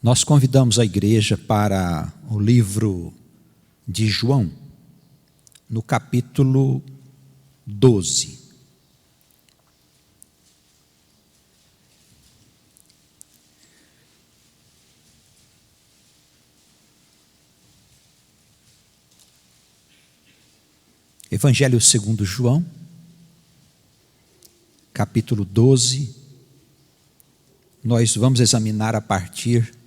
Nós convidamos a igreja para o livro de João, no capítulo 12. Evangelho segundo João, capítulo 12, nós vamos examinar a partir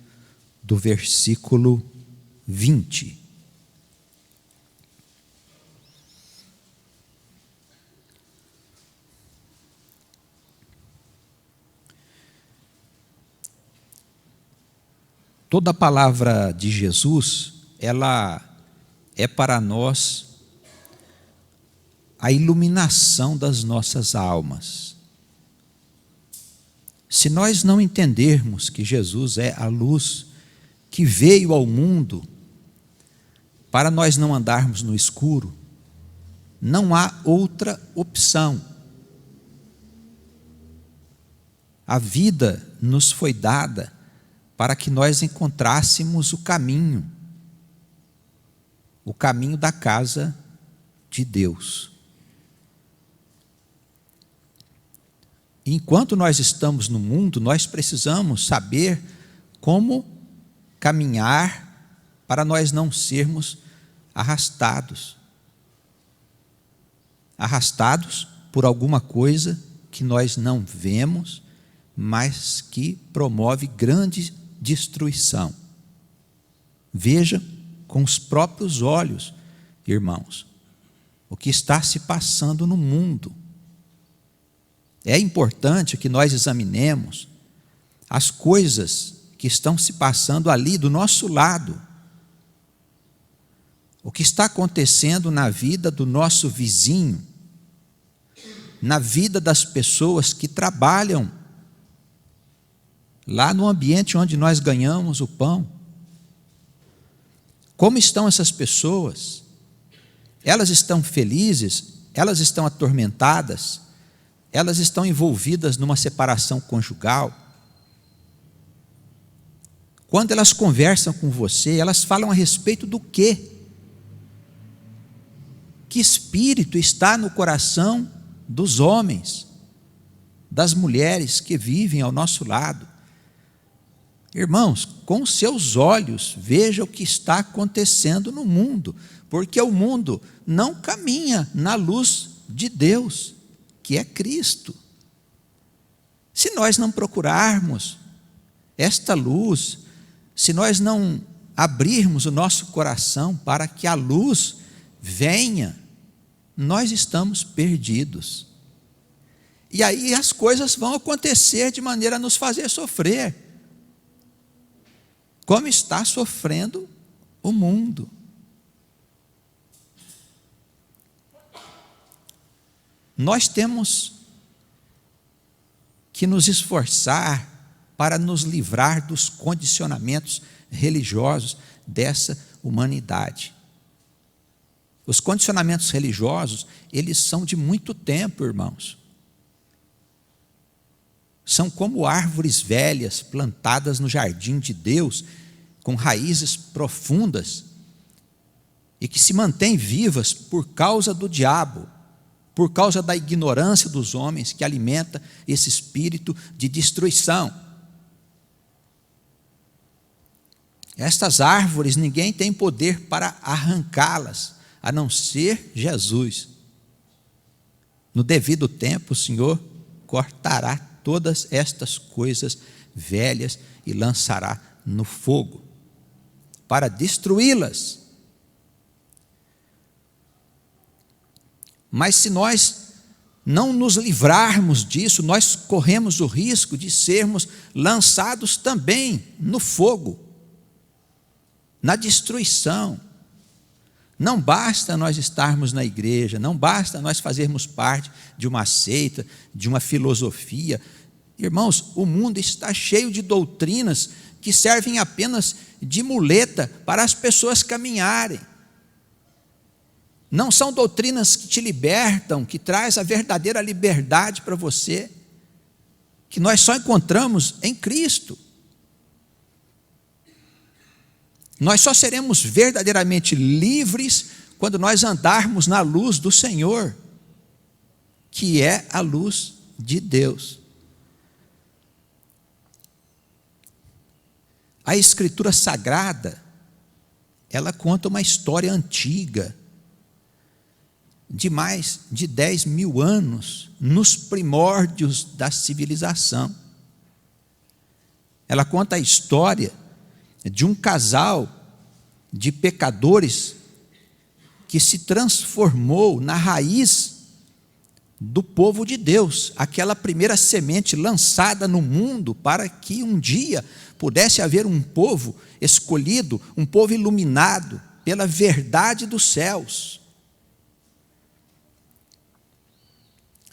do versículo 20. Toda a palavra de Jesus, ela é para nós a iluminação das nossas almas. Se nós não entendermos que Jesus é a luz que veio ao mundo para nós não andarmos no escuro, não há outra opção. A vida nos foi dada para que nós encontrássemos o caminho da casa de Deus. Enquanto nós estamos no mundo, nós precisamos saber como caminhar para nós não sermos arrastados por alguma coisa que nós não vemos, mas que promove grande destruição. Veja com os próprios olhos, irmãos, o que está se passando no mundo. É importante que nós examinemos as coisas que estão se passando ali do nosso lado. O que está acontecendo na vida do nosso vizinho, na vida das pessoas que trabalham lá no ambiente onde nós ganhamos o pão. Como estão essas pessoas? Elas estão felizes? Elas estão atormentadas? Elas estão envolvidas numa separação conjugal? Quando elas conversam com você, elas falam a respeito do quê? Que espírito está no coração dos homens, das mulheres que vivem ao nosso lado? Irmãos, com seus olhos, veja o que está acontecendo no mundo, porque o mundo não caminha na luz de Deus, que é Cristo. Se nós não procurarmos esta luz, se nós não abrirmos o nosso coração para que a luz venha, nós estamos perdidos. E aí as coisas vão acontecer de maneira a nos fazer sofrer, como está sofrendo o mundo. Nós temos que nos esforçar para nos livrar dos condicionamentos religiosos dessa humanidade. Os condicionamentos religiosos, eles são de muito tempo, irmãos. São como árvores velhas plantadas no jardim de Deus, com raízes profundas, e que se mantêm vivas por causa do diabo, por causa da ignorância dos homens que alimenta esse espírito de destruição. Estas árvores, ninguém tem poder para arrancá-las, a não ser Jesus. No devido tempo, o Senhor cortará todas estas coisas velhas e lançará no fogo, para destruí-las. Mas se nós não nos livrarmos disso, nós corremos o risco de sermos lançados também no fogo, na destruição. Não basta nós estarmos na igreja, não basta nós fazermos parte de uma seita, de uma filosofia. Irmãos, o mundo está cheio de doutrinas que servem apenas de muleta para as pessoas caminharem. Não são doutrinas que te libertam, que traz a verdadeira liberdade para você, que nós só encontramos em Cristo. Nós só seremos verdadeiramente livres quando nós andarmos na luz do Senhor, que é a luz de Deus. A Escritura Sagrada, ela conta uma história antiga, de mais de 10 mil anos, nos primórdios da civilização. Ela conta a história de um casal de pecadores que se transformou na raiz do povo de Deus, aquela primeira semente lançada no mundo para que um dia pudesse haver um povo escolhido, um povo iluminado pela verdade dos céus.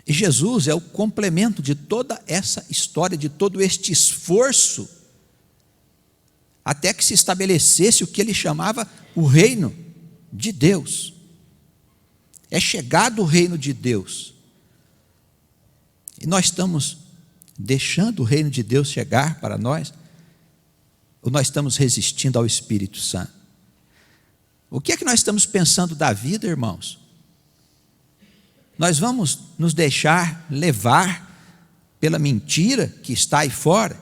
E Jesus é o complemento de toda essa história, de todo este esforço, até que se estabelecesse o que ele chamava o reino de Deus. É chegado o reino de Deus. E nós estamos deixando o reino de Deus chegar para nós? Ou nós estamos resistindo ao Espírito Santo? O que é que nós estamos pensando da vida, irmãos? Nós vamos nos deixar levar pela mentira que está aí fora?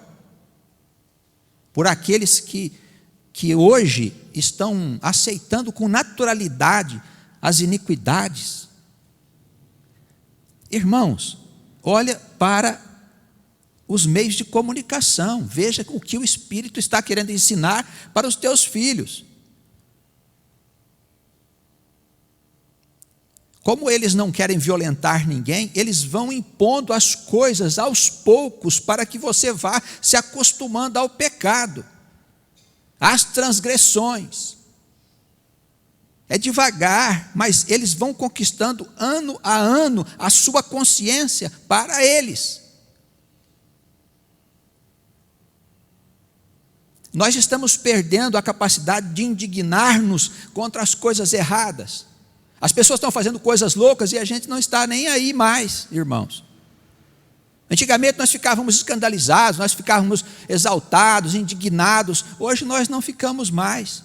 Por aqueles que hoje estão aceitando com naturalidade as iniquidades? Irmãos, olha para os meios de comunicação, veja o que o Espírito está querendo ensinar para os teus filhos. Como eles não querem violentar ninguém, eles vão impondo as coisas aos poucos para que você vá se acostumando ao pecado, às transgressões. É devagar, mas eles vão conquistando ano a ano a sua consciência para eles. Nós estamos perdendo a capacidade de indignar-nos contra as coisas erradas. As pessoas estão fazendo coisas loucas e a gente não está nem aí mais, irmãos. Antigamente nós ficávamos escandalizados, nós ficávamos exaltados, indignados. Hoje nós não ficamos mais.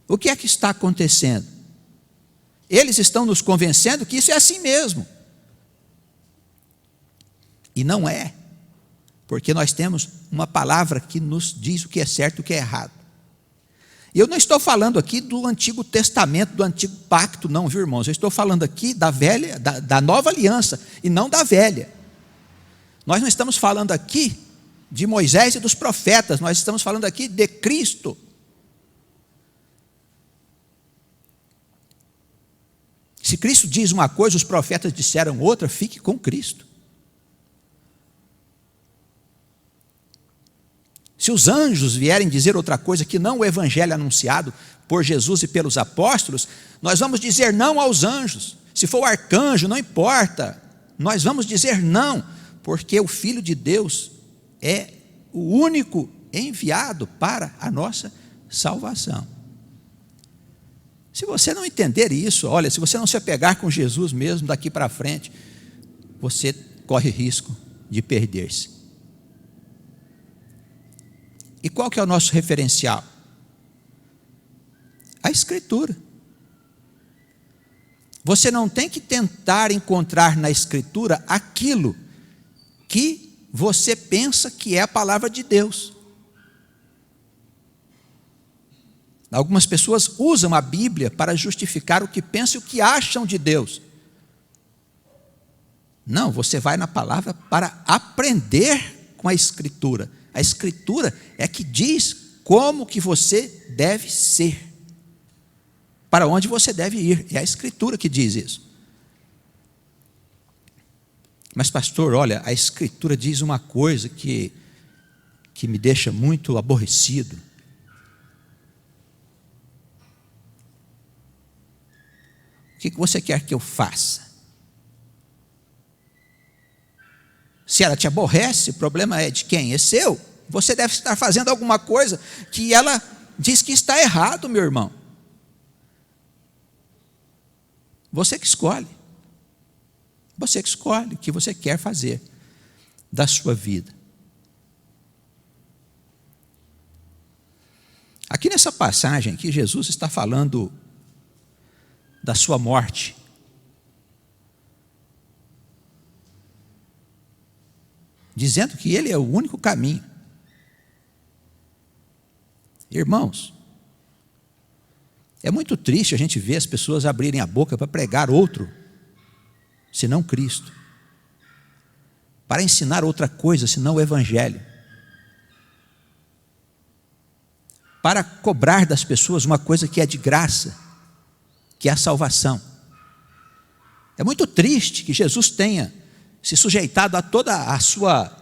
O que é que está acontecendo? Eles estão nos convencendo que isso é assim mesmo. E não é. Porque nós temos uma palavra que nos diz o que é certo e o que é errado. E eu não estou falando aqui do Antigo Testamento, do Antigo Pacto, não, viu, irmãos? Eu estou falando aqui da velha, da nova aliança, e não da velha. Nós não estamos falando aqui de Moisés e dos profetas, nós estamos falando aqui de Cristo. Se Cristo diz uma coisa, os profetas disseram outra, fique com Cristo. Se os anjos vierem dizer outra coisa que não o evangelho anunciado por Jesus e pelos apóstolos, nós vamos dizer não aos anjos. Se for o arcanjo, não importa, nós vamos dizer não, porque o Filho de Deus é o único enviado para a nossa salvação. Se você não entender isso, olha, se você não se apegar com Jesus mesmo daqui para frente, você corre risco de perder-se. E qual que é o nosso referencial? A Escritura. Você não tem que tentar encontrar na Escritura aquilo que você pensa que é a palavra de Deus. Algumas pessoas usam a Bíblia para justificar o que pensam e o que acham de Deus. Não, você vai na palavra para aprender com a Escritura. A Escritura é que diz como que você deve ser, para onde você deve ir. É a Escritura que diz isso. Mas pastor, olha, a Escritura diz uma coisa que me deixa muito aborrecido. O que você quer que eu faça? Se ela te aborrece, o problema é de quem? É seu. Você deve estar fazendo alguma coisa que ela diz que está errado, meu irmão. Você que escolhe. Você que escolhe o que você quer fazer da sua vida. Aqui nessa passagem aqui, Jesus está falando da sua morte. Dizendo que ele é o único caminho. Irmãos, é muito triste a gente ver as pessoas abrirem a boca para pregar outro, senão Cristo. Para ensinar outra coisa, senão o Evangelho. Para cobrar das pessoas uma coisa que é de graça, que é a salvação. É muito triste que Jesus tenha se sujeitado a toda a sua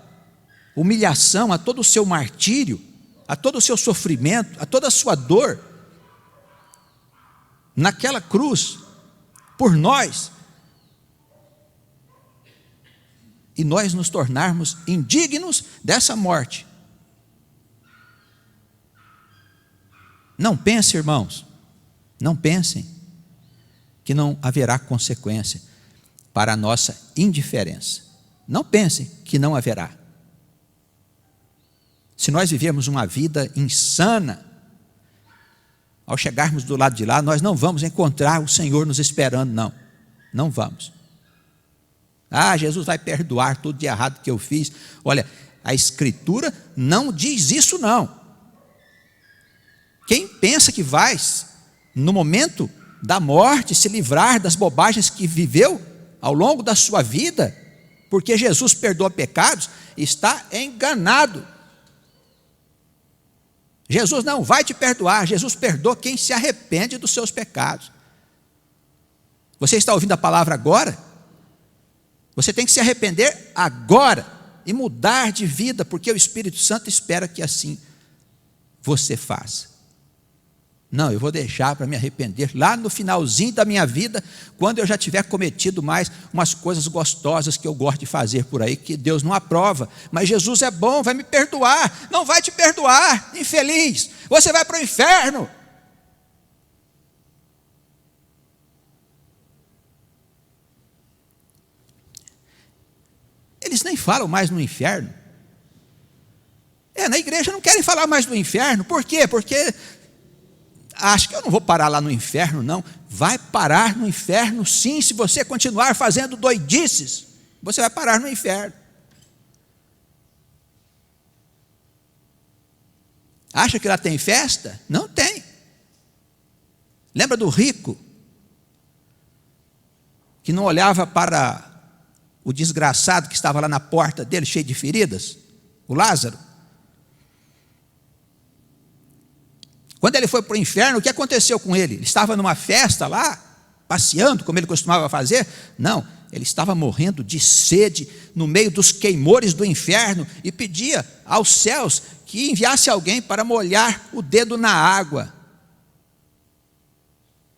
humilhação, a todo o seu martírio, a todo o seu sofrimento, a toda a sua dor, naquela cruz, por nós, e nós nos tornarmos indignos dessa morte. Não pensem, irmãos, não pensem que não haverá consequência para a nossa indiferença. Não pensem que não haverá. Se nós vivermos uma vida insana, ao chegarmos do lado de lá, nós não vamos encontrar o Senhor nos esperando, não. Não vamos. Ah, Jesus vai perdoar tudo de errado que eu fiz. Olha, a Escritura não diz isso, não. Quem pensa que vai, no momento da morte, se livrar das bobagens que viveu ao longo da sua vida, porque Jesus perdoa pecados, está enganado. Jesus não vai te perdoar, Jesus perdoa quem se arrepende dos seus pecados. Você está ouvindo a palavra agora? Você tem que se arrepender agora e mudar de vida, porque o Espírito Santo espera que assim você faça. Não, eu vou deixar para me arrepender lá no finalzinho da minha vida, quando eu já tiver cometido mais umas coisas gostosas que eu gosto de fazer por aí, que Deus não aprova. Mas Jesus é bom, vai me perdoar. Não vai te perdoar, infeliz. Você vai para o inferno. Eles nem falam mais no inferno. Na igreja não querem falar mais do inferno. Por quê? Porque acho que eu não vou parar lá no inferno, não. Vai parar no inferno, sim, se você continuar fazendo doidices. Você vai parar no inferno. Acha que lá tem festa? Não tem. Lembra do rico que não olhava para o desgraçado que estava lá na porta dele, cheio de feridas? O Lázaro. Quando ele foi para o inferno, o que aconteceu com ele? Ele estava numa festa lá, passeando, como ele costumava fazer? Não, ele estava morrendo de sede no meio dos queimores do inferno e pedia aos céus que enviasse alguém para molhar o dedo na água.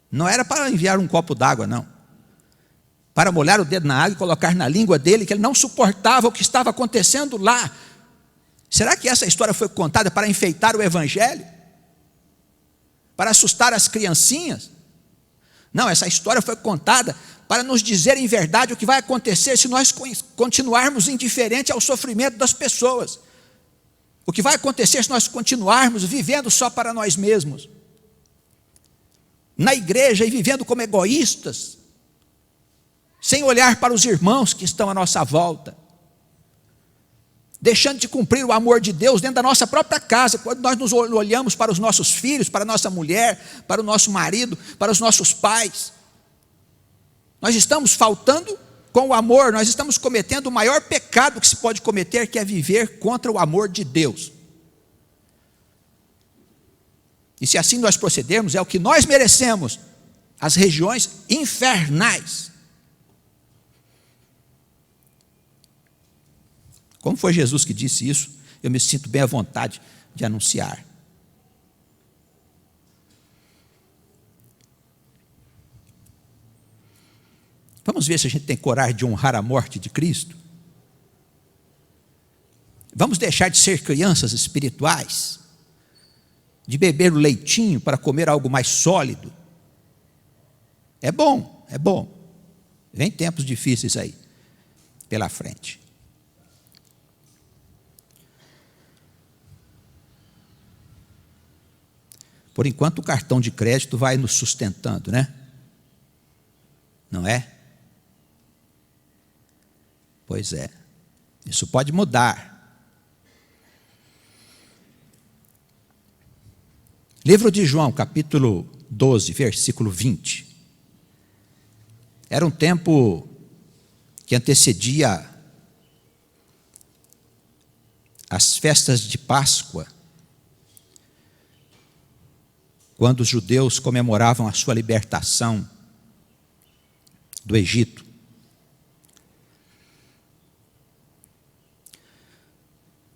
Não era para enviar um copo d'água, não. Para molhar o dedo na água e colocar na língua dele, que ele não suportava o que estava acontecendo lá. Será que essa história foi contada para enfeitar o Evangelho? Para assustar as criancinhas? Não, essa história foi contada para nos dizer em verdade o que vai acontecer se nós continuarmos indiferentes ao sofrimento das pessoas. O que vai acontecer se nós continuarmos vivendo só para nós mesmos. Na igreja e vivendo como egoístas, sem olhar para os irmãos que estão à nossa volta, deixando de cumprir o amor de Deus dentro da nossa própria casa, quando nós nos olhamos para os nossos filhos, para a nossa mulher, para o nosso marido, para os nossos pais. Nós estamos faltando com o amor, nós estamos cometendo o maior pecado que se pode cometer, que é viver contra o amor de Deus. E se assim nós procedermos, é o que nós merecemos, as regiões infernais. Como foi Jesus que disse isso, eu me sinto bem à vontade de anunciar. Vamos ver se a gente tem coragem de honrar a morte de Cristo? Vamos deixar de ser crianças espirituais, de beber o leitinho para comer algo mais sólido? É bom, é bom. Vem tempos difíceis aí, pela frente. Por enquanto o cartão de crédito vai nos sustentando, né? Não é? Pois é. Isso pode mudar. Livro de João, capítulo 12, versículo 20. Era um tempo que antecedia as festas de Páscoa, quando os judeus comemoravam a sua libertação do Egito.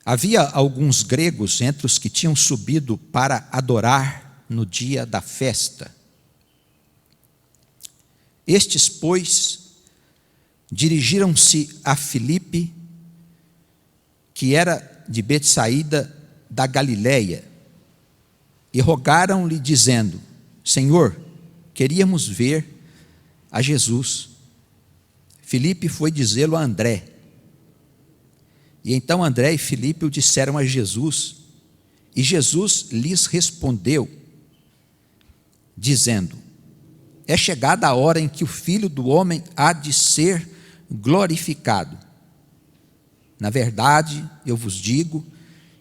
Havia alguns gregos entre os que tinham subido para adorar no dia da festa. Estes, pois, dirigiram-se a Filipe, que era de Betsaída da Galileia, e rogaram-lhe, dizendo: Senhor, queríamos ver a Jesus. Filipe foi dizê-lo a André. E então André e Filipe o disseram a Jesus, e Jesus lhes respondeu, dizendo: É chegada a hora em que o Filho do Homem há de ser glorificado. Na verdade, eu vos digo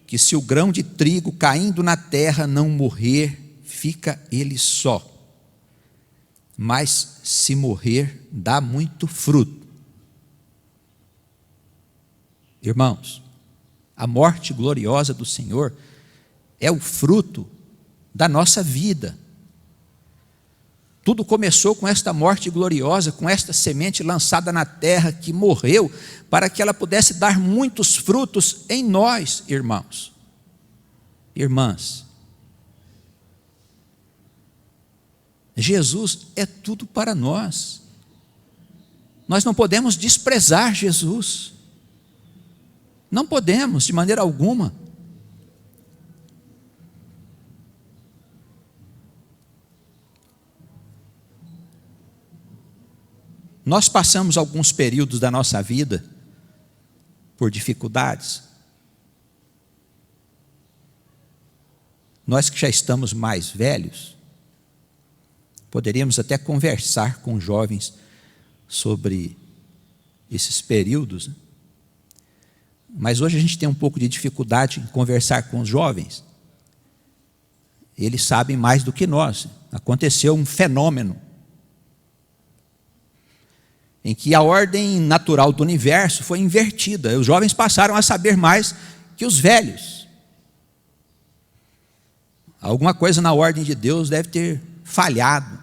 que se o grão de trigo caindo na terra não morrer, fica ele só. Mas se morrer, dá muito fruto. Irmãos, a morte gloriosa do Senhor é o fruto da nossa vida. Tudo começou com esta morte gloriosa, com esta semente lançada na terra que morreu, para que ela pudesse dar muitos frutos em nós, irmãos, irmãs. Jesus é tudo para nós. Nós não podemos desprezar Jesus. Não podemos, de maneira alguma. Nós passamos alguns períodos da nossa vida por dificuldades. Nós que já estamos mais velhos, poderíamos até conversar com jovens sobre esses períodos, né? Mas hoje a gente tem um pouco de dificuldade em conversar com os jovens. Eles sabem mais do que nós. Aconteceu um fenômeno em que a ordem natural do universo foi invertida. Os jovens passaram a saber mais que os velhos. Alguma coisa na ordem de Deus deve ter falhado.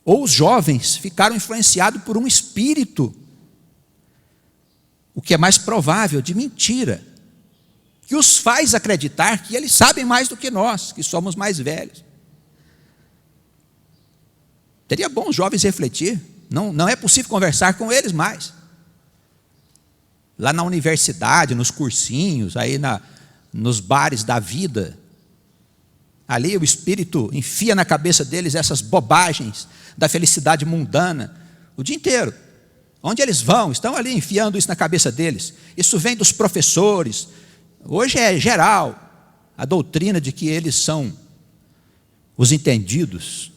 Ou os jovens ficaram influenciados por um espírito, o que é mais provável, de mentira, que os faz acreditar que eles sabem mais do que nós, que somos mais velhos. Seria bom os jovens refletir. Não é possível conversar com eles mais. Lá na universidade, nos cursinhos, aí nos bares da vida, ali o Espírito enfia na cabeça deles essas bobagens da felicidade mundana o dia inteiro. Onde eles vão, estão ali enfiando isso na cabeça deles. Isso vem dos professores. Hoje é geral a doutrina de que eles são os entendidos.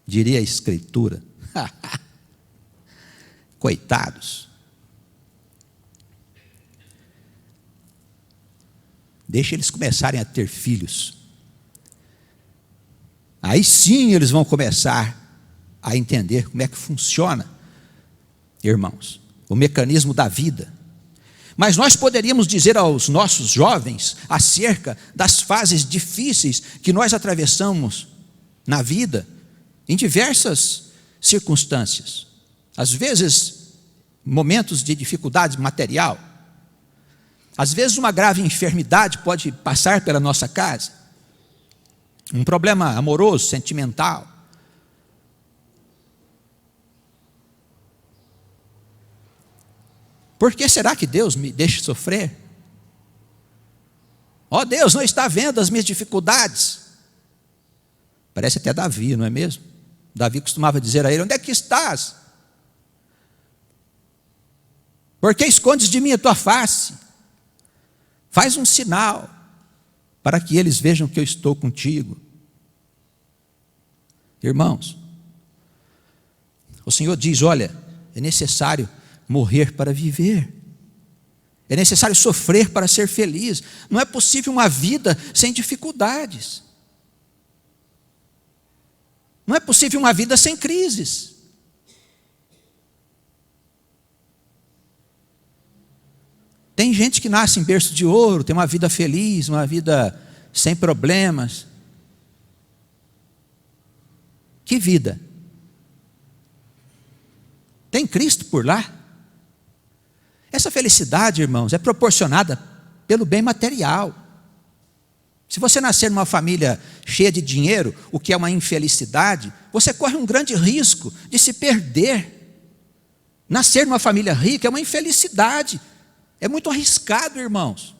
Diria a Escritura. Coitados. Deixa eles começarem a ter filhos. Aí sim eles vão começar a entender como é que funciona, irmãos, o mecanismo da vida. Mas nós poderíamos dizer aos nossos jovens acerca das fases difíceis que nós atravessamos na vida, em diversas circunstâncias. Às vezes, momentos de dificuldade material. Às vezes, uma grave enfermidade pode passar pela nossa casa. Um problema amoroso, sentimental. Por que será que Deus me deixa sofrer? Ó, Deus não está vendo as minhas dificuldades. Parece até Davi, não é mesmo? Davi costumava dizer a ele: onde é que estás? Por que escondes de mim a tua face? Faz um sinal para que eles vejam que eu estou contigo. Irmãos, o Senhor diz, olha, é necessário morrer para viver. É necessário sofrer para ser feliz. Não é possível uma vida sem dificuldades. Não é possível uma vida sem crises. Tem gente que nasce em berço de ouro, tem uma vida feliz, uma vida sem problemas. Que vida? Tem Cristo por lá? Essa felicidade, irmãos, é proporcionada pelo bem material. Se você nascer numa família cheia de dinheiro, o que é uma infelicidade, você corre um grande risco de se perder. Nascer numa família rica é uma infelicidade. É muito arriscado, irmãos.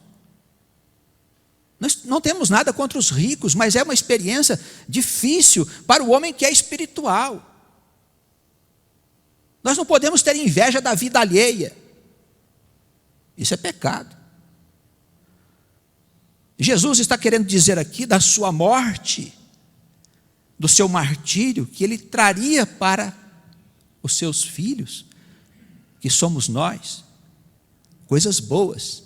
Nós não temos nada contra os ricos, mas é uma experiência difícil para o homem que é espiritual. Nós não podemos ter inveja da vida alheia. Isso é pecado. Jesus está querendo dizer aqui da sua morte, do seu martírio, que ele traria para os seus filhos, que somos nós, coisas boas.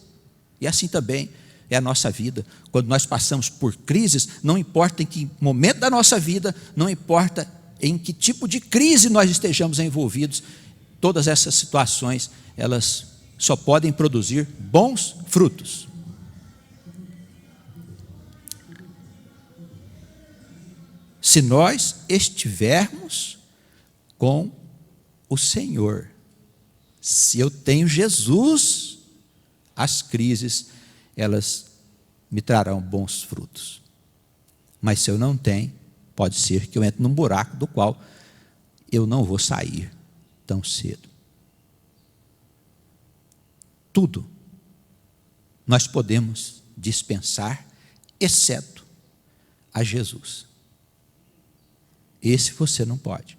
E assim também é a nossa vida. Quando nós passamos por crises, não importa em que momento da nossa vida, não importa em que tipo de crise nós estejamos envolvidos, todas essas situações, elas só podem produzir bons frutos. Se nós estivermos com o Senhor. Se eu tenho Jesus, as crises, elas me trarão bons frutos. Mas se eu não tenho, pode ser que eu entre num buraco do qual eu não vou sair tão cedo. Tudo nós podemos dispensar, exceto a Jesus. Esse você não pode.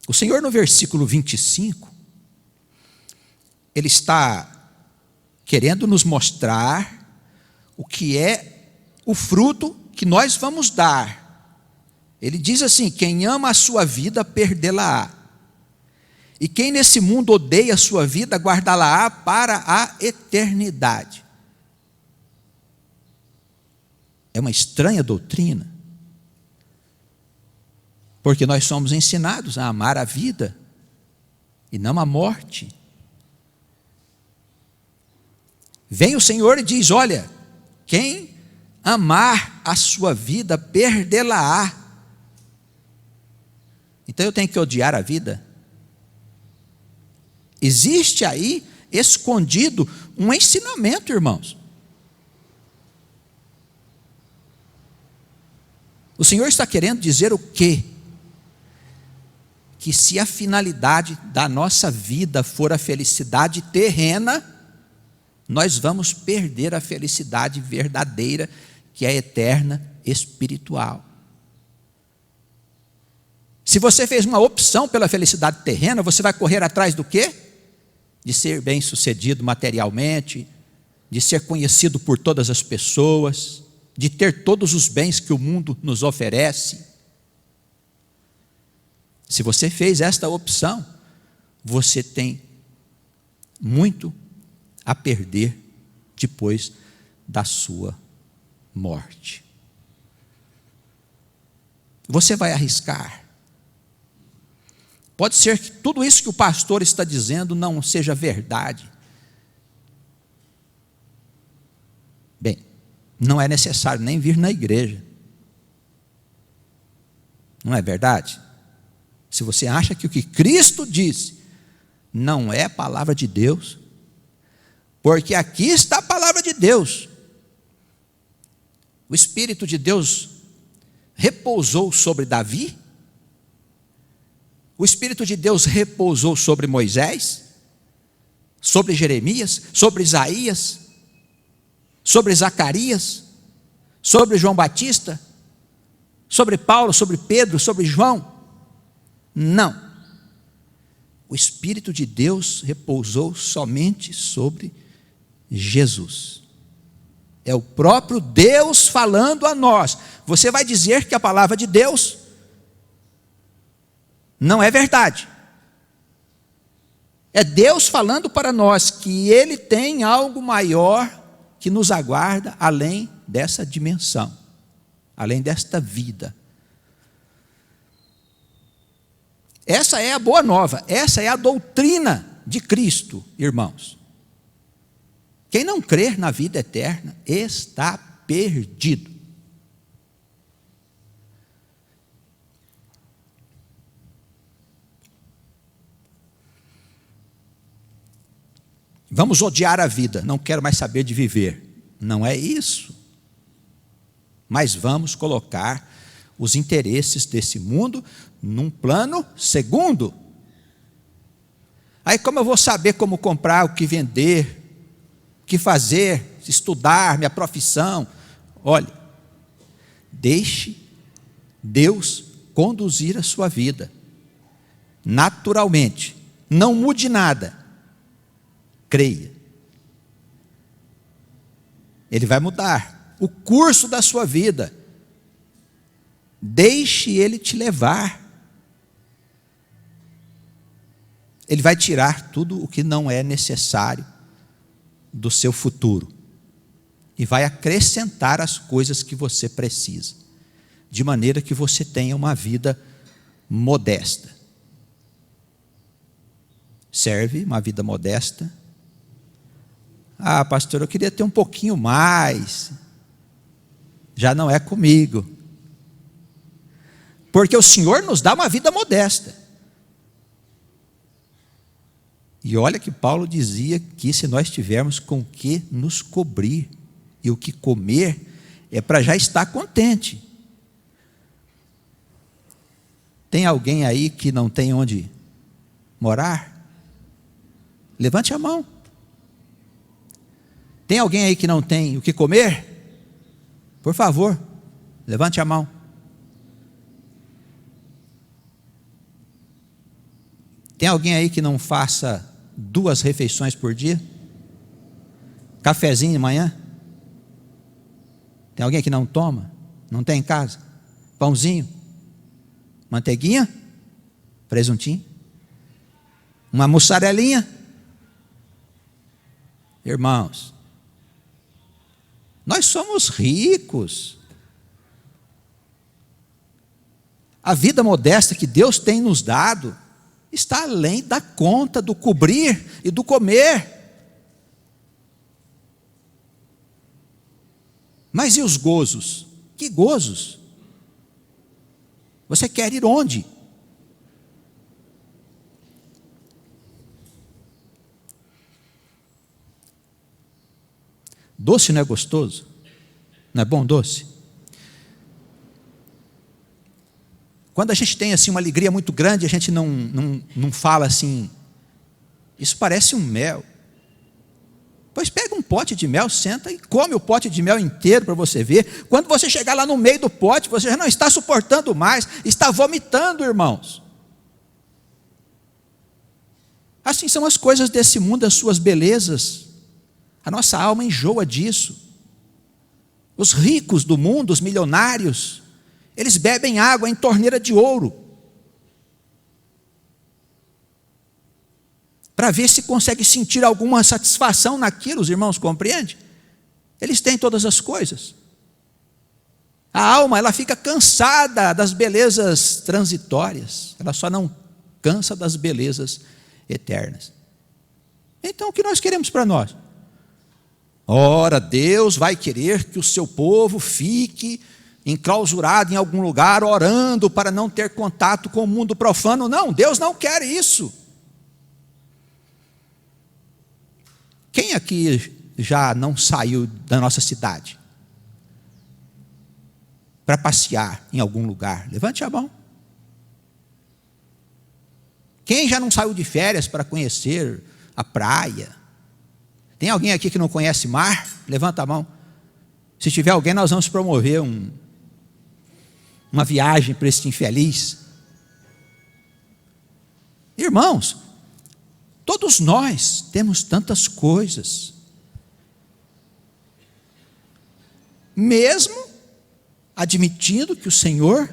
O Senhor, no versículo 25, Ele está querendo nos mostrar o que é o fruto que nós vamos dar. Ele diz assim: quem ama a sua vida, perdê-la-á. E quem nesse mundo odeia a sua vida, guardá-la-á para a eternidade. É uma estranha doutrina, porque nós somos ensinados a amar a vida e não a morte. Vem o Senhor e diz: olha, quem amar a sua vida, perdê-la-á. Então eu tenho que odiar a vida? Existe aí, escondido, um ensinamento, irmãos. O Senhor está querendo dizer o quê? Que se a finalidade da nossa vida for a felicidade terrena, nós vamos perder a felicidade verdadeira, que é eterna, espiritual. Se você fez uma opção pela felicidade terrena, você vai correr atrás do quê? De ser bem-sucedido materialmente, de ser conhecido por todas as pessoas, de ter todos os bens que o mundo nos oferece. Se você fez esta opção, você tem muito a perder depois da sua morte. Você vai arriscar. Pode ser que tudo isso que o pastor está dizendo não seja verdade. Bem, não é necessário nem vir na igreja. Não é verdade? Se você acha que o que Cristo disse não é a palavra de Deus, porque aqui está a palavra de Deus. O Espírito de Deus repousou sobre Davi, o Espírito de Deus repousou sobre Moisés, sobre Jeremias, sobre Isaías, sobre Zacarias, sobre João Batista, sobre Paulo, sobre Pedro, sobre João. Não. O Espírito de Deus repousou somente sobre Jesus. É o próprio Deus falando a nós. Você vai dizer que a palavra de Deus não é verdade. É Deus falando para nós que Ele tem algo maior que nos aguarda além dessa dimensão, além desta vida. Essa é a boa nova, essa é a doutrina de Cristo, irmãos. Quem não crer na vida eterna está perdido. Vamos odiar a vida, não quero mais saber de viver. Não é isso. Mas vamos colocar os interesses desse mundo num plano segundo. Aí como eu vou saber como comprar, o que vender, o que fazer, estudar, minha profissão? Olha, deixe Deus conduzir a sua vida, naturalmente, não mude nada, creia. Ele vai mudar o curso da sua vida, deixe Ele te levar. Ele vai tirar tudo o que não é necessário do seu futuro e vai acrescentar as coisas que você precisa, de maneira que você tenha uma vida modesta. Serve uma vida modesta. Ah, pastor, eu queria ter um pouquinho mais. Já não é comigo. Porque o Senhor nos dá uma vida modesta. E olha que Paulo dizia que se nós tivermos com o que nos cobrir e o que comer, é para já estar contente. Tem alguém aí que não tem onde morar? Levante a mão. Tem alguém aí que não tem o que comer? Por favor, levante a mão. Tem alguém aí que não faça 2 refeições por dia? Cafezinho de manhã? Tem alguém que não toma? Não tem em casa? Pãozinho? Manteiguinha? Presuntinho? Uma mussarelinha? Irmãos, nós somos ricos. A vida modesta que Deus tem nos dado está além da conta do cobrir e do comer. Mas e os gozos? Que gozos? Você quer ir onde? Doce não é gostoso? Não é bom doce? Quando a gente tem assim uma alegria muito grande, a gente não fala assim, isso parece um mel. Pois pega um pote de mel, senta e come o pote de mel inteiro para você ver. Quando você chegar lá no meio do pote, você já não está suportando mais, está vomitando, irmãos. Assim são as coisas desse mundo, as suas belezas. A nossa alma enjoa disso. Os ricos do mundo, os milionários, eles bebem água em torneira de ouro, para ver se consegue sentir alguma satisfação naquilo. Os irmãos compreendem? Eles têm todas as coisas. A alma, ela fica cansada das belezas transitórias, ela só não cansa das belezas eternas. Então o que nós queremos para nós? Ora, Deus vai querer que o seu povo fique enclausurado em algum lugar, orando para não ter contato com o mundo profano. Não, Deus não quer isso. Quem aqui já não saiu da nossa cidade para passear em algum lugar? Levante a mão. Quem já não saiu de férias para conhecer a praia? Tem alguém aqui que não conhece mar? Levanta a mão. Se tiver alguém, nós vamos promover uma viagem para esse infeliz. Irmãos, Todos nós temos tantas coisas, mesmo admitindo que o Senhor,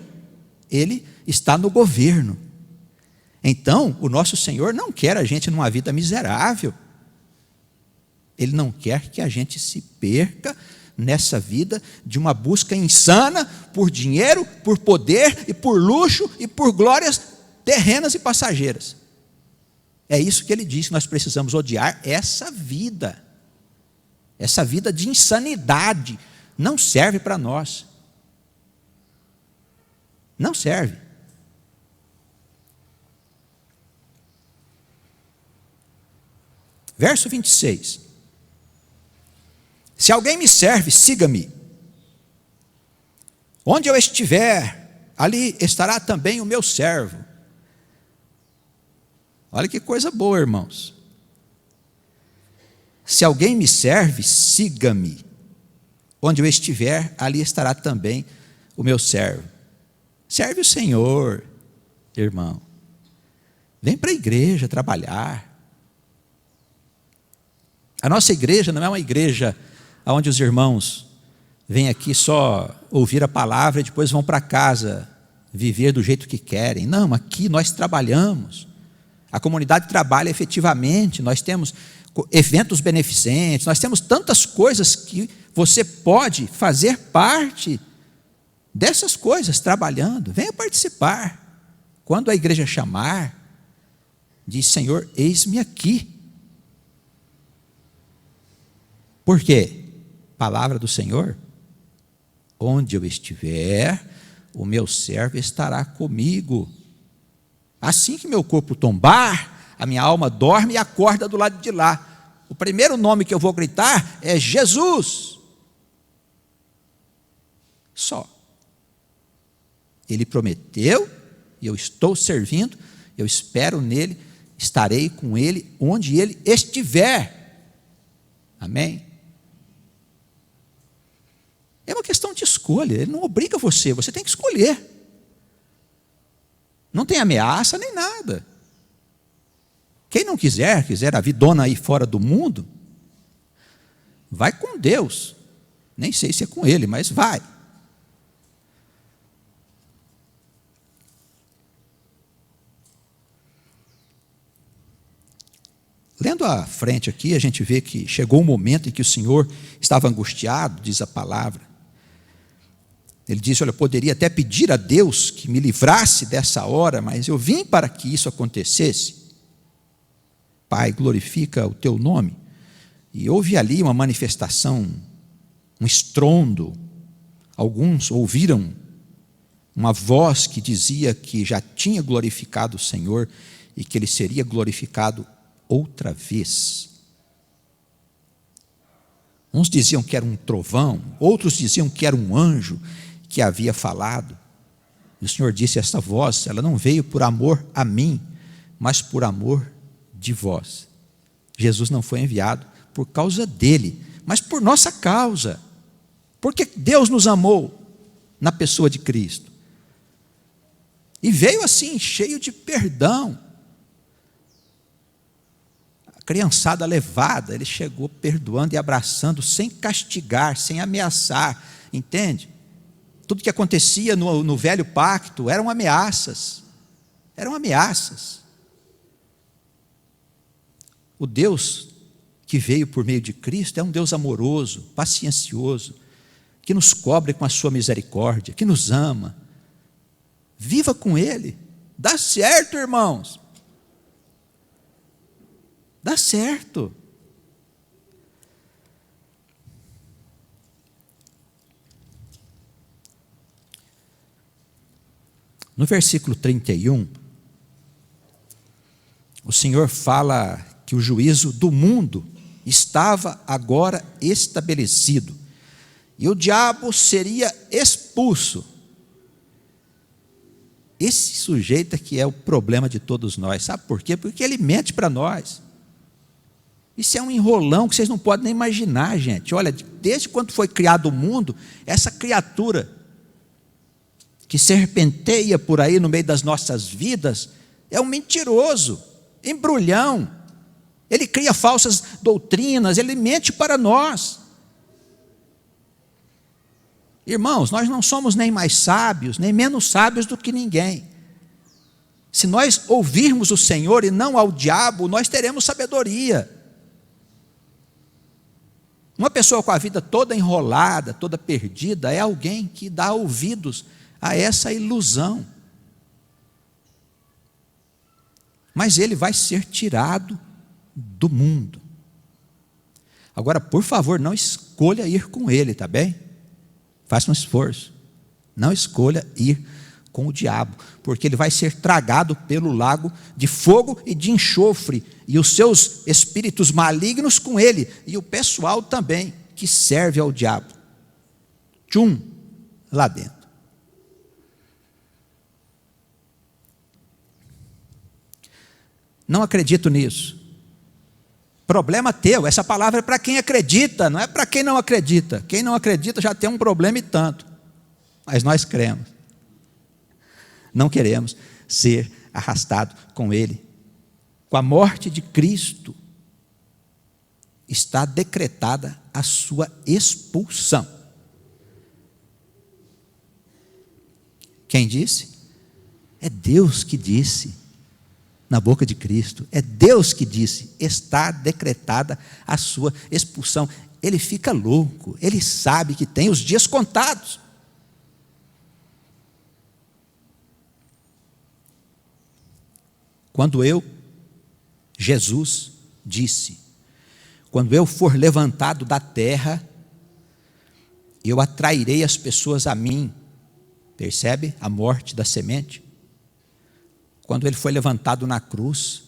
Ele está no governo. Então, o nosso Senhor não quer a gente numa vida miserável. Ele não quer que a gente se perca nessa vida de uma busca insana por dinheiro, por poder e por luxo e por glórias terrenas e passageiras. É isso que ele diz, que nós precisamos odiar essa vida de insanidade. Não serve para nós. Não serve. Verso 26. Se alguém me serve, siga-me. Onde eu estiver, ali estará também o meu servo. Olha que coisa boa, irmãos. Se alguém me serve, siga-me. Onde eu estiver, ali estará também o meu servo. Serve o Senhor, irmão. Vem para a igreja trabalhar. A nossa igreja não é uma igreja onde os irmãos vêm aqui só ouvir a palavra e depois vão para casa viver do jeito que querem. Não, aqui nós trabalhamos. A comunidade trabalha efetivamente, nós temos eventos beneficentes, nós temos tantas coisas que você pode fazer parte dessas coisas trabalhando. Venha participar. Quando a igreja chamar, diz: Senhor, eis-me aqui. Por quê? Palavra do Senhor: onde eu estiver, o meu servo estará comigo. Assim que meu corpo tombar, a minha alma dorme e acorda do lado de lá. O primeiro nome que eu vou gritar é Jesus. Só. Ele prometeu, e eu estou servindo, eu espero nele, estarei com ele onde ele estiver. Amém? É uma questão de escolha, ele não obriga você, você tem que escolher. Não tem ameaça nem nada. Quem não quiser a vidona aí fora do mundo, vai com Deus. Nem sei se é com ele, mas vai. Lendo à frente aqui, a gente vê que chegou um momento em que o Senhor estava angustiado, diz a palavra. Ele disse: olha, eu poderia até pedir a Deus que me livrasse dessa hora, mas eu vim para que isso acontecesse. Pai, glorifica o teu nome. E houve ali uma manifestação, um estrondo. Alguns ouviram uma voz que dizia que já tinha glorificado o Senhor e que ele seria glorificado outra vez. Uns diziam que era um trovão, outros diziam que era um anjo que havia falado. E o Senhor disse: esta voz, ela não veio por amor a mim, mas por amor de vós. Jesus não foi enviado por causa dele, mas por nossa causa, porque Deus nos amou na pessoa de Cristo, e veio assim, cheio de perdão. A criançada levada, ele chegou perdoando e abraçando, sem castigar, sem ameaçar, entende? Tudo que acontecia no velho pacto eram ameaças. O Deus que veio por meio de Cristo é um Deus amoroso, paciencioso, que nos cobre com a sua misericórdia, que nos ama. Viva com Ele. Dá certo, irmãos. Dá certo. No versículo 31, o Senhor fala que o juízo do mundo estava agora estabelecido, e o diabo seria expulso. Esse sujeito aqui é o problema de todos nós, sabe por quê? Porque ele mente para nós. Isso é um enrolão que vocês não podem nem imaginar, gente. Olha, desde quando foi criado o mundo, essa criatura que serpenteia por aí no meio das nossas vidas é um mentiroso, embrulhão, Ele cria falsas doutrinas, ele mente para nós. Irmãos, nós não somos nem mais sábios, nem menos sábios do que ninguém. Se nós ouvirmos o Senhor e não ao diabo, nós teremos sabedoria. Uma pessoa com a vida toda enrolada, toda perdida, é alguém que dá ouvidos a essa ilusão. Mas ele vai ser tirado do mundo. Agora, por favor, não escolha ir com ele, tá bem? Faça um esforço. Não escolha ir com o diabo, porque ele vai ser tragado pelo lago de fogo e de enxofre, e os seus espíritos malignos com ele, e o pessoal também que serve ao diabo. Tchum, lá dentro. Não acredito nisso. Problema teu, essa palavra é para quem acredita, não é para quem não acredita. Quem não acredita já tem um problema e tanto. Mas nós cremos. Não queremos ser arrastados com ele. Com a morte de Cristo, está decretada a sua expulsão. Quem disse? É Deus que disse, na boca de Cristo. É Deus que disse, está decretada a sua expulsão. Ele fica louco, ele sabe que tem os dias contados. Quando Jesus disse, quando eu for levantado da terra, eu atrairei as pessoas a mim. Percebe a morte da semente? Quando ele foi levantado na cruz,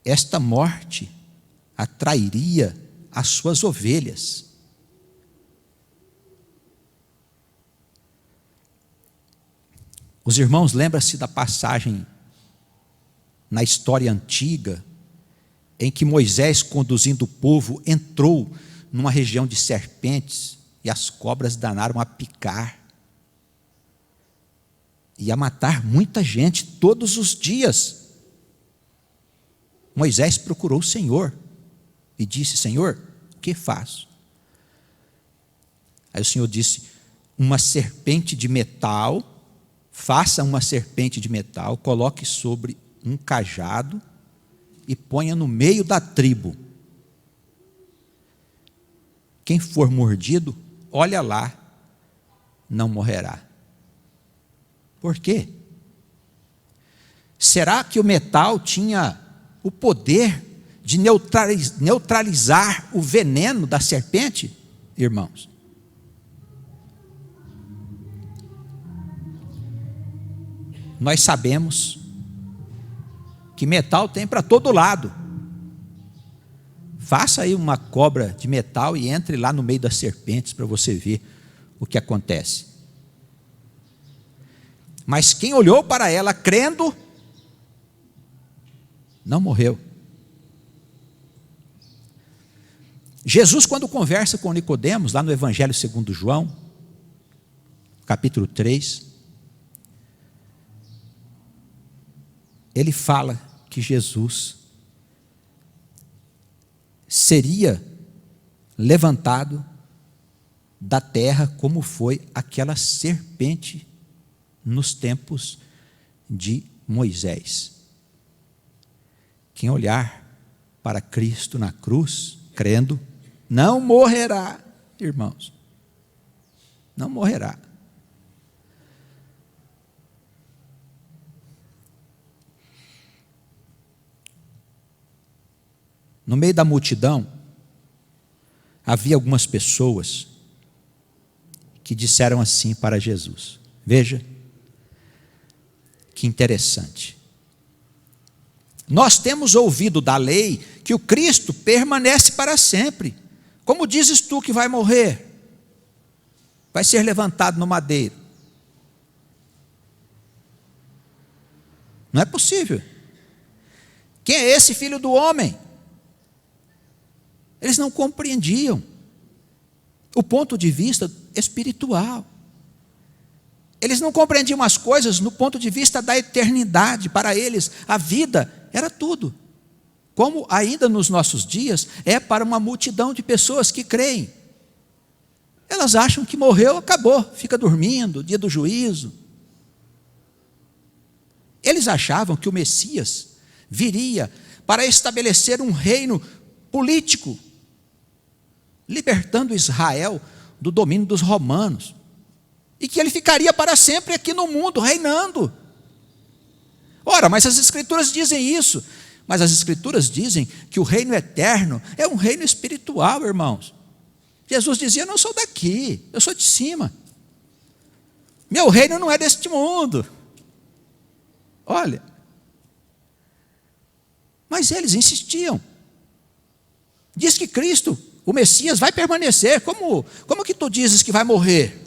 esta morte atrairia as suas ovelhas. Os irmãos lembram-se da passagem na história antiga, em que Moisés, conduzindo o povo, entrou numa região de serpentes, e as cobras danaram a picar, e a matar muita gente todos os dias. Moisés procurou o Senhor, e disse, Senhor, o que faço? Aí o Senhor disse, uma serpente de metal, faça uma serpente de metal, coloque sobre um cajado e ponha no meio da tribo. Quem for mordido, olha lá, não morrerá. Por quê? Será que o metal tinha o poder de neutralizar o veneno da serpente, irmãos? Nós sabemos que metal tem para todo lado. Faça aí uma cobra de metal e entre lá no meio das serpentes para você ver o que acontece. Mas quem olhou para ela crendo, não morreu. Jesus, quando conversa com Nicodemos, lá no Evangelho segundo João, capítulo 3, ele fala que Jesus seria levantado da terra como foi aquela serpente nos tempos de Moisés. Quem olhar para Cristo na cruz, crendo, não morrerá, irmãos. Não morrerá. No meio da multidão, havia algumas pessoas que disseram assim para Jesus. Veja, que interessante. Nós temos ouvido da lei que o Cristo permanece para sempre. Como dizes tu que vai morrer? Vai ser levantado no madeiro. Não é possível. Quem é esse filho do homem? Eles não compreendiam o ponto de vista espiritual. Eles não compreendiam as coisas no ponto de vista da eternidade. Para eles, a vida era tudo. como ainda nos nossos dias é para uma multidão de pessoas que creem. Elas acham que morreu, acabou, fica dormindo, dia do juízo. Eles achavam que o Messias viria para estabelecer um reino político, libertando Israel do domínio dos romanos, e que ele ficaria para sempre aqui no mundo, reinando. Ora, mas as Escrituras dizem isso, mas as Escrituras dizem que o reino eterno é um reino espiritual, irmãos. Jesus dizia: eu não sou daqui, eu sou de cima. Meu reino não é deste mundo. Olha, mas eles insistiam. Diz que Cristo, o Messias, vai permanecer. Como que tu dizes que vai morrer?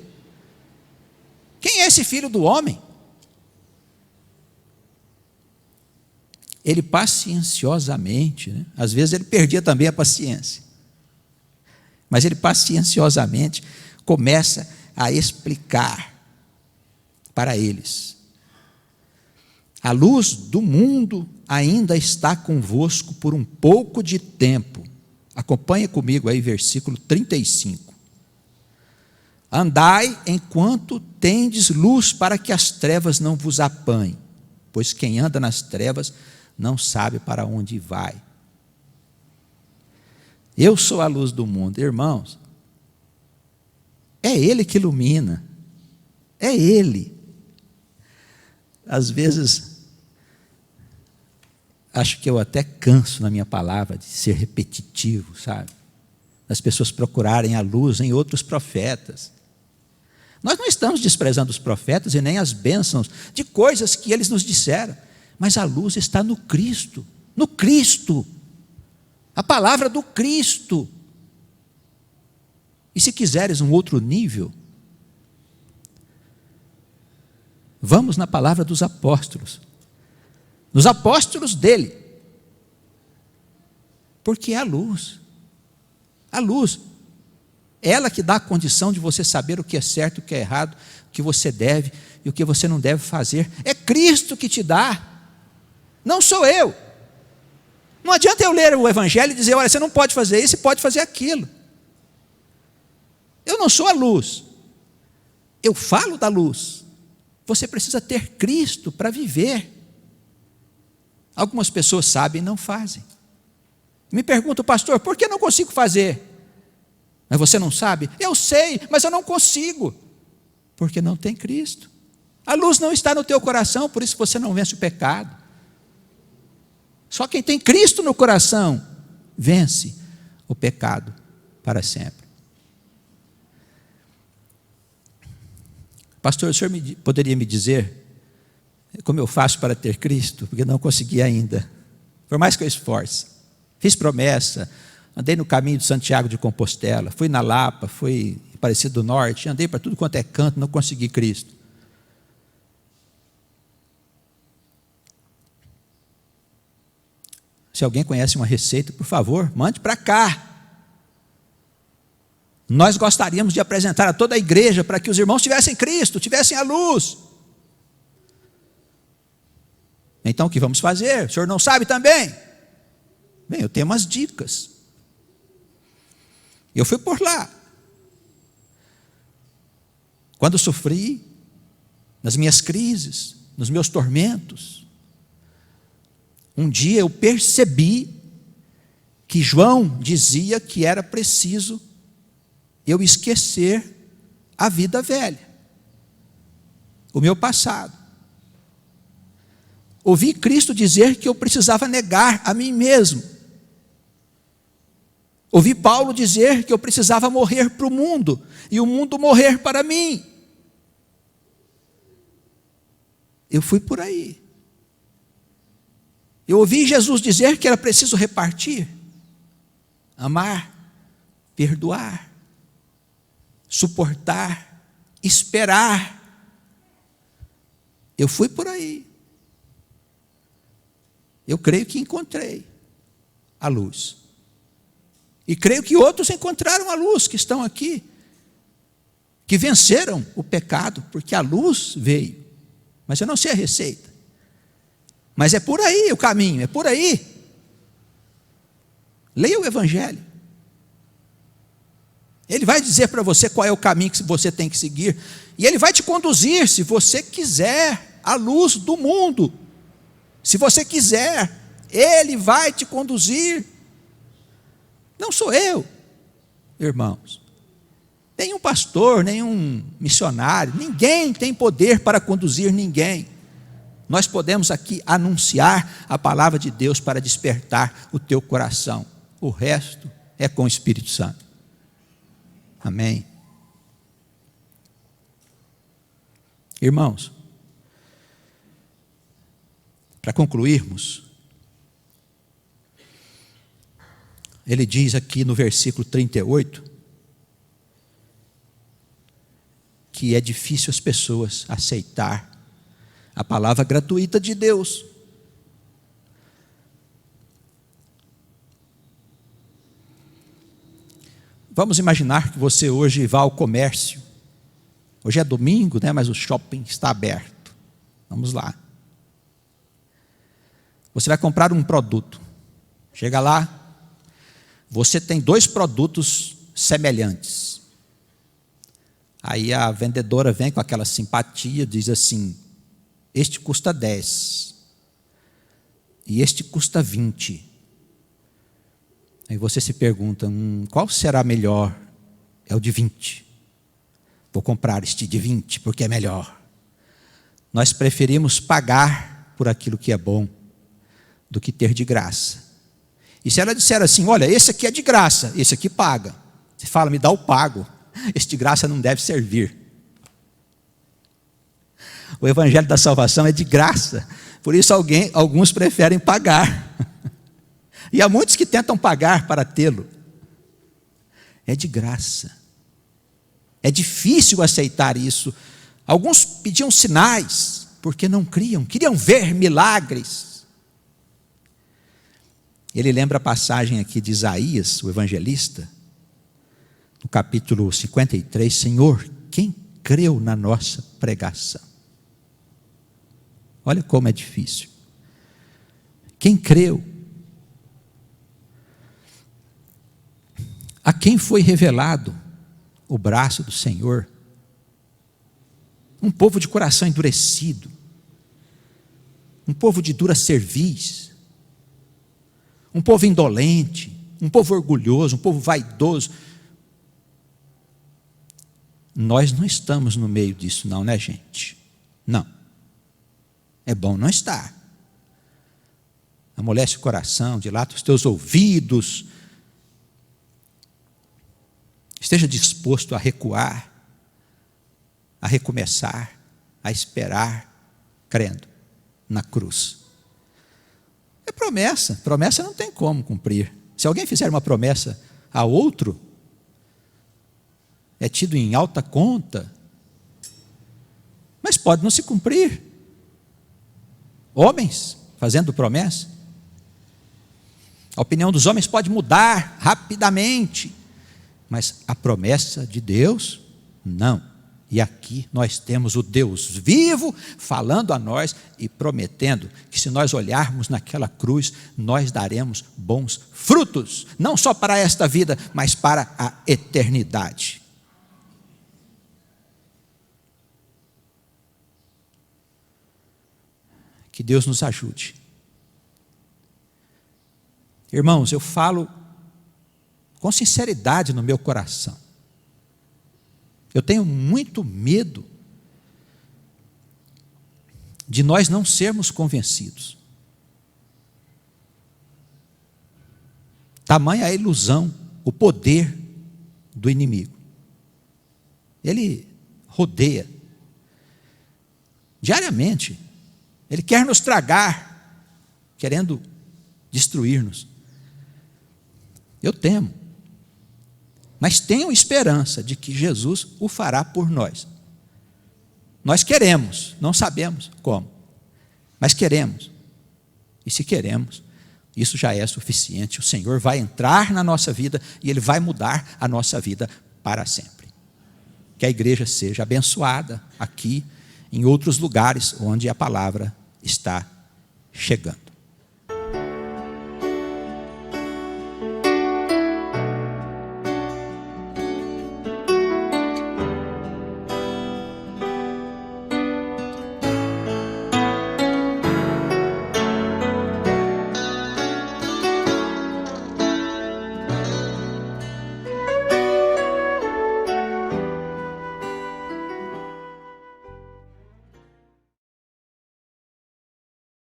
Quem é esse filho do homem? Ele pacienciosamente, né? Às vezes ele perdia também a paciência, mas ele pacienciosamente começa a explicar para eles: a luz do mundo ainda está convosco por um pouco de tempo. Acompanha comigo aí, versículo 35. Andai enquanto tendes luz, para que as trevas não vos apanhem, pois quem anda nas trevas não sabe para onde vai. Eu sou a luz do mundo. Irmãos, é Ele que ilumina, é Ele. Às vezes, acho que eu até canso na minha palavra de ser repetitivo, sabe? As pessoas procurarem a luz em outros profetas. Nós não estamos desprezando os profetas e nem as bênçãos de coisas que eles nos disseram, mas a luz está no Cristo, no Cristo, a palavra do Cristo. E se quiseres um outro nível, vamos na palavra dos apóstolos, nos apóstolos dele, porque é a luz, ela que dá a condição de você saber o que é certo, o que é errado, o que você deve e o que você não deve fazer. É Cristo que te dá, não sou eu. Não adianta eu ler o Evangelho e dizer: olha, você não pode fazer isso e pode fazer aquilo. Eu não sou a luz, eu falo da luz. Você precisa ter Cristo para viver. Algumas pessoas sabem e não fazem. Me perguntam: pastor, por que eu não consigo fazer? Mas você não sabe? Eu sei, mas eu não consigo, porque não tem Cristo. A luz não está no teu coração, por isso você não vence o pecado. Só quem tem Cristo no coração vence o pecado para sempre. Pastor, o senhor poderia me dizer como eu faço para ter Cristo? Porque não consegui ainda, por mais que eu esforce. Fiz promessa, andei no caminho de Santiago de Compostela, fui na Lapa, fui em Aparecida do Norte, andei para tudo quanto é canto, não consegui Cristo. Se alguém conhece uma receita, por favor, mande para cá. Nós gostaríamos de apresentar a toda a igreja para que os irmãos tivessem Cristo, tivessem a luz. Então o que vamos fazer? O senhor não sabe também? Bem, eu tenho umas dicas. Eu fui por lá. Quando sofri, nas minhas crises, nos meus tormentos, um dia eu percebi que João dizia que era preciso eu esquecer a vida velha, o meu passado. Ouvi Cristo dizer que eu precisava negar a mim mesmo. Ouvi Paulo dizer que eu precisava morrer para o mundo e o mundo morrer para mim. Eu fui por aí. Eu ouvi Jesus dizer que era preciso repartir, amar, perdoar, suportar, esperar. Eu fui por aí. Eu creio que encontrei a luz. E creio que outros encontraram a luz, que estão aqui, que venceram o pecado, porque a luz veio. Mas eu não sei a receita. Mas é por aí o caminho, é por aí. Leia o Evangelho. Ele vai dizer para você qual é o caminho que você tem que seguir. E Ele vai te conduzir, se você quiser, à luz do mundo. Se você quiser, Ele vai te conduzir. Não sou eu, irmãos. Nenhum pastor, nenhum missionário, ninguém tem poder para conduzir ninguém. Nós podemos aqui anunciar a palavra de Deus para despertar o teu coração. O resto é com o Espírito Santo. Amém. Irmãos, para concluirmos, ele diz aqui no versículo 38, que é difícil as pessoas aceitar a palavra gratuita de Deus. Vamos imaginar que você hoje vá ao comércio. Hoje é domingo, né? Mas o shopping está aberto. Vamos lá. Você vai comprar um produto. Chega lá, você tem 2 produtos semelhantes. Aí a vendedora vem com aquela simpatia, diz assim: este custa 10 e este custa 20. Aí você se pergunta, qual será melhor? É o de 20. Vou comprar este de 20 porque é melhor. Nós preferimos pagar por aquilo que é bom do que ter de graça. E se ela disser assim, olha, esse aqui é de graça, esse aqui paga. Você fala, me dá o pago. Esse de graça não deve servir. O evangelho da salvação é de graça. Por isso alguns preferem pagar. E há muitos que tentam pagar para tê-lo. É de graça. É difícil aceitar isso. Alguns pediam sinais, porque não criam, queriam ver milagres. Ele lembra a passagem aqui de Isaías, o evangelista, no capítulo 53, Senhor, quem creu na nossa pregação? Olha como é difícil. Quem creu? A quem foi revelado o braço do Senhor? Um povo de coração endurecido, um povo de dura cerviz, um povo indolente, um povo orgulhoso, um povo vaidoso. Nós não estamos no meio disso não, né, gente? Não. É bom não estar. Amolece o coração, dilata os teus ouvidos. Esteja disposto a recuar, a recomeçar, a esperar, crendo na cruz. É promessa. Promessa não tem como cumprir. Se alguém fizer uma promessa a outro, é tido em alta conta, mas pode não se cumprir. Homens fazendo promessa, a opinião dos homens pode mudar rapidamente, mas a promessa de Deus, não. E aqui nós temos o Deus vivo falando a nós e prometendo que se nós olharmos naquela cruz, nós daremos bons frutos, não só para esta vida, mas para a eternidade. Que Deus nos ajude. Irmãos, eu falo com sinceridade no meu coração. Eu tenho muito medo de nós não sermos convencidos. Tamanha a ilusão, o poder do inimigo. Ele rodeia diariamente. Ele quer nos tragar, querendo destruir-nos. Eu temo. Mas tenho esperança de que Jesus o fará por nós. Nós queremos, não sabemos como, mas queremos. E se queremos, isso já é suficiente. O Senhor vai entrar na nossa vida e Ele vai mudar a nossa vida para sempre. Que a igreja seja abençoada aqui, em outros lugares onde a palavra está chegando.